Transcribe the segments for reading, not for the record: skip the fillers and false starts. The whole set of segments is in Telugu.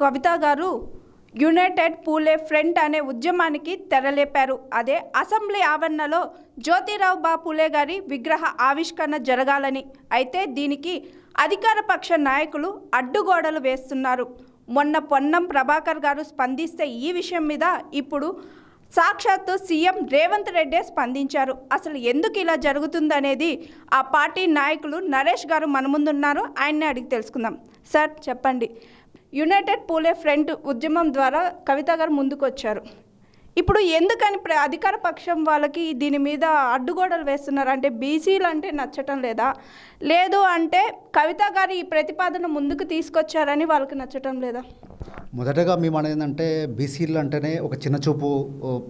కవిత గారు యునైటెడ్ పూలే ఫ్రంట్ అనే ఉద్యమానికి తెరలేపారు. అదే అసెంబ్లీ ఆవరణలో జ్యోతిరావు బా పూలే గారి విగ్రహ ఆవిష్కరణ జరగాలని. అయితే దీనికి అధికార పక్ష నాయకులు అడ్డుగోడలు వేస్తున్నారు. మొన్న పొన్నం ప్రభాకర్ గారు స్పందిస్తే ఈ విషయం మీద ఇప్పుడు సాక్షాత్తు సీఎం రేవంత్ రెడ్డి స్పందించారు. అసలు ఎందుకు ఇలా జరుగుతుందనేది ఆ పార్టీ నాయకులు నరేష్ గారు మన ముందున్నారు. ఆయన్ని అడిగి తెలుసుకుందాం. సార్ చెప్పండి, యునైటెడ్ పూలే ఫ్రంట్ ఉద్యమం ద్వారా కవిత గారు ముందుకు వచ్చారు. ఇప్పుడు ఎందుకని అధికార పక్షం వాళ్ళకి దీని మీద అడ్డుగోడలు వేస్తున్నారు? అంటే బీసీలు అంటే నచ్చటం లేదా, లేదు అంటే కవిత గారు ఈ ప్రతిపాదన ముందుకు తీసుకొచ్చారని వాళ్ళకి నచ్చటం లేదా? మొదటగా మేము అనేది ఏంటంటే బీసీలు అంటేనే ఒక చిన్నచూపు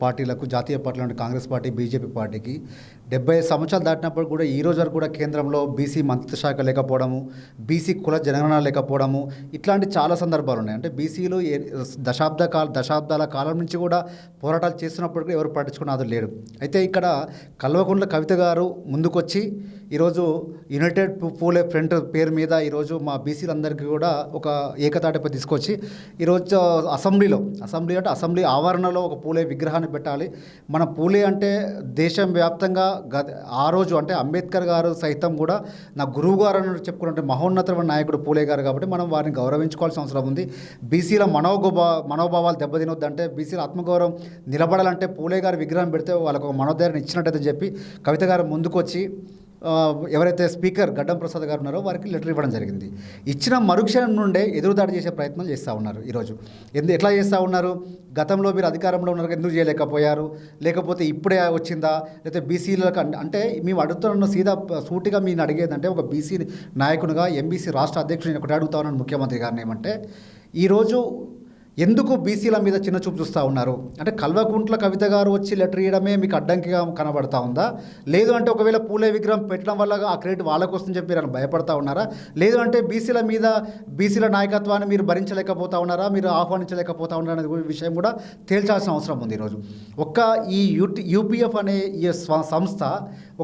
పార్టీలకు, జాతీయ పార్టీలు అంటే కాంగ్రెస్ పార్టీ, బీజేపీ పార్టీకి 70 సంవత్సరాలు దాటినప్పుడు కూడా ఈ రోజు వరకు కూడా కేంద్రంలో బీసీ మంత్రిత్వ శాఖ లేకపోవడము, బీసీ కుల జనగణన లేకపోవడము, ఇట్లాంటి చాలా సందర్భాలు ఉన్నాయి. అంటే బీసీలు దశాబ్దాల కాలం నుంచి కూడా పోరాటాలు చేస్తున్నప్పుడు కూడా ఎవరు పట్టించుకున్నది లేడు. అయితే ఇక్కడ కల్వకుంట్ల కవిత గారు ముందుకొచ్చి ఈరోజు యునైటెడ్ పూలే ఫ్రంట్ పేరు మీద ఈరోజు మా బీసీలందరికీ కూడా ఒక ఏకతాటిపై తీసుకొచ్చి ఈరోజు అసెంబ్లీ ఆవరణలో ఒక పూలే విగ్రహాన్ని పెట్టాలి. మన పూలే అంటే దేశం వ్యాప్తంగా ఆ రోజు అంటే అంబేద్కర్ గారు సైతం కూడా నా గురువు గారు అని చెప్పుకున్నట్టు మహోన్నతమైన నాయకుడు పూలే గారు కాబట్టి మనం వారిని గౌరవించుకోవాల్సిన అవసరం ఉంది. బీసీల మనోభావాలు దెబ్బతినొద్దంటే, బీసీల ఆత్మగౌరవం నిలబడాలంటే పూలే గారి విగ్రహం పెడితే వాళ్ళకు ఒక మనోధైర్యం ఇచ్చినట్టయితే చెప్పి కవిత గారు ముందుకొచ్చి ఎవరైతే స్పీకర్ గడ్డం ప్రసాద్ గారు ఉన్నారో వారికి లెటర్ ఇవ్వడం జరిగింది. ఇచ్చిన మరుక్షణం నుండే ఎదురుదాడి చేసే ప్రయత్నం చేస్తూ ఉన్నారు. ఈరోజు ఎట్లా చేస్తూ ఉన్నారు? గతంలో మీరు అధికారంలో ఉన్నారు, ఎందుకు చేయలేకపోయారు? లేకపోతే ఇప్పుడే వచ్చిందా? లేకపోతే బీసీలకు అంటే మేము అడుగుతున్న సూటిగా మీరు అడిగేదంటే, ఒక బీసీ నాయకునిగా, ఎంబీసీ రాష్ట్ర అధ్యక్షుడిని ఒకటి అడుగుతా ఉన్నాను ముఖ్యమంత్రి గారిని. ఏమంటే ఈరోజు ఎందుకు బీసీల మీద చిన్న చూపు చూస్తూ ఉన్నారు? అంటే కల్వకుంట్ల కవిత గారు వచ్చి లెటర్ ఇవ్వడమే మీకు అడ్డంకిగా కనబడతా ఉందా? లేదు అంటే ఒకవేళ పూలే విగ్రహం పెట్టడం వల్ల ఆ క్రెడిట్ వాళ్ళకు వస్తుందని చెప్పి మీరు భయపడతా ఉన్నారా? లేదు అంటే బీసీల నాయకత్వాన్ని మీరు భరించలేకపోతా ఉన్నారా, మీరు ఆహ్వానించలేకపోతా ఉన్నారా అనే విషయం కూడా తేల్చాల్సిన అవసరం ఉంది. ఈరోజు ఈ యూపీఎఫ్ అనే ఈ సంస్థ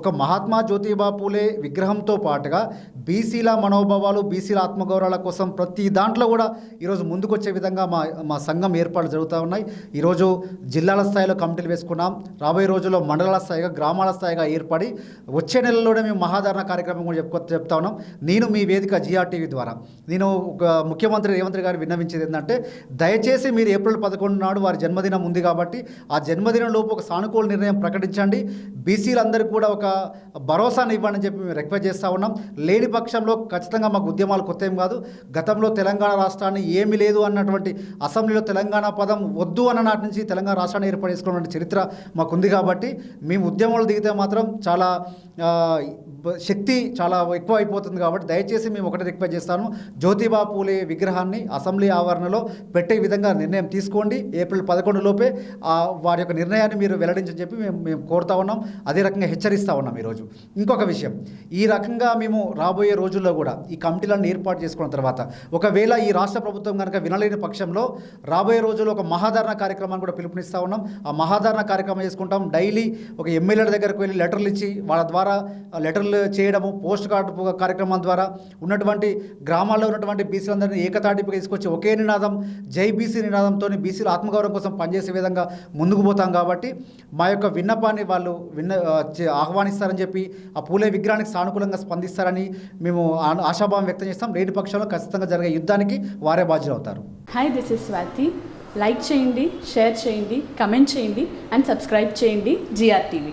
ఒక మహాత్మా జ్యోతిబా పూలే విగ్రహంతో పాటుగా బీసీల మనోభావాలు, బీసీల ఆత్మగౌరవాల కోసం ప్రతి దాంట్లో కూడా ఈరోజు ముందుకొచ్చే విధంగా మా సంఘం ఏర్పాట్లు జరుగుతూ ఉన్నాయి. ఈరోజు జిల్లాల స్థాయిలో కమిటీలు వేసుకున్నాం. రాబోయే రోజుల్లో మండలాల స్థాయిగా, గ్రామాల స్థాయిగా ఏర్పడి వచ్చే నెలలోనే మేము మహాధారణ కార్యక్రమం కూడా చెప్తా ఉన్నాం. నేను మీ వేదిక GRTV ద్వారా నేను ఒక ముఖ్యమంత్రి రేవంత్ గారు విన్నవించేది ఏంటంటే, దయచేసి మీరు ఏప్రిల్ 11 నాడు వారి జన్మదినం ఉంది కాబట్టి ఆ జన్మదినం లోపు ఒక సానుకూల నిర్ణయం ప్రకటించండి. బీసీలందరికీ కూడా ఒక భరోసాను ఇవ్వండి అని చెప్పి మేము రిక్వెస్ట్ చేస్తూ ఉన్నాం. లేని పక్షంలో ఖచ్చితంగా మాకు ఉద్యమాలు కొత్త ఏం కాదు. గతంలో తెలంగాణ రాష్ట్రాన్ని ఏమీ లేదు అన్నటువంటి అసెంబ్లీలో తెలంగాణ పదం వద్దు అన్న నాటి నుంచి తెలంగాణ రాష్ట్రాన్ని ఏర్పాటు చేసుకున్నటువంటి చరిత్ర మాకుంది కాబట్టి మేము ఉద్యమాలు దిగితే మాత్రం చాలా శక్తి చాలా ఎక్కువ అయిపోతుంది. కాబట్టి దయచేసి మేము ఒకటి రిక్వెస్ట్ చేస్తాను, జ్యోతిబా పూలే విగ్రహాన్ని అసెంబ్లీ ఆవరణలో పెట్టే విధంగా నిర్ణయం తీసుకోండి. ఏప్రిల్ 11 లోపే వారి యొక్క నిర్ణయాన్ని మీరు వెల్లడించని చెప్పి మేము కోరుతా ఉన్నాం. అదే రకంగా హెచ్చరిస్తూ ఉన్నాం. ఈరోజు ఇంకొక విషయం, ఈ రకంగా మేము రాబోయే రోజుల్లో కూడా ఈ కమిటీలను ఏర్పాటు చేసుకున్న తర్వాత ఒకవేళ ఈ రాష్ట్ర ప్రభుత్వం కనుక వినలేని పక్షంలో రాబోయే రోజుల్లో ఒక మహాధారణ కార్యక్రమాన్ని కూడా పిలుపునిస్తూ ఉన్నాం. ఆ మహాధారణ కార్యక్రమం చేసుకుంటాం. డైలీ ఒక ఎమ్మెల్యేల దగ్గరకు వెళ్ళి లెటర్లు ఇచ్చి వాళ్ళ ద్వారా లెటర్లు చేయడము, పోస్ట్ కార్డు కార్యక్రమం ద్వారా ఉన్నటువంటి గ్రామాల్లో ఉన్నటువంటి బీసీలందరినీ ఏకతాటిపై తీసుకొచ్చి ఒకే నినాదం, జై బీసీ నినాదంతో బీసీల ఆత్మగౌరవం కోసం పనిచేసే విధంగా ముందుకు పోతాం. కాబట్టి మా యొక్క విన్నపాన్ని వాళ్ళు ఆహ్వానిస్తారని చెప్పి ఆ పూలే విగ్రహానికి సానుకూలంగా స్పందిస్తారని మేము ఆశాభావం వ్యక్తం చేస్తాం. లేని పక్షంలో ఖచ్చితంగా జరిగే యుద్ధానికి వారే బాధ్యులు అవుతారు. Hi, this is Swathi. Like చేయండి, షేర్ చేయండి, కమెంట్ చేయండి అండ్ సబ్స్క్రైబ్ చేయండి GRTV.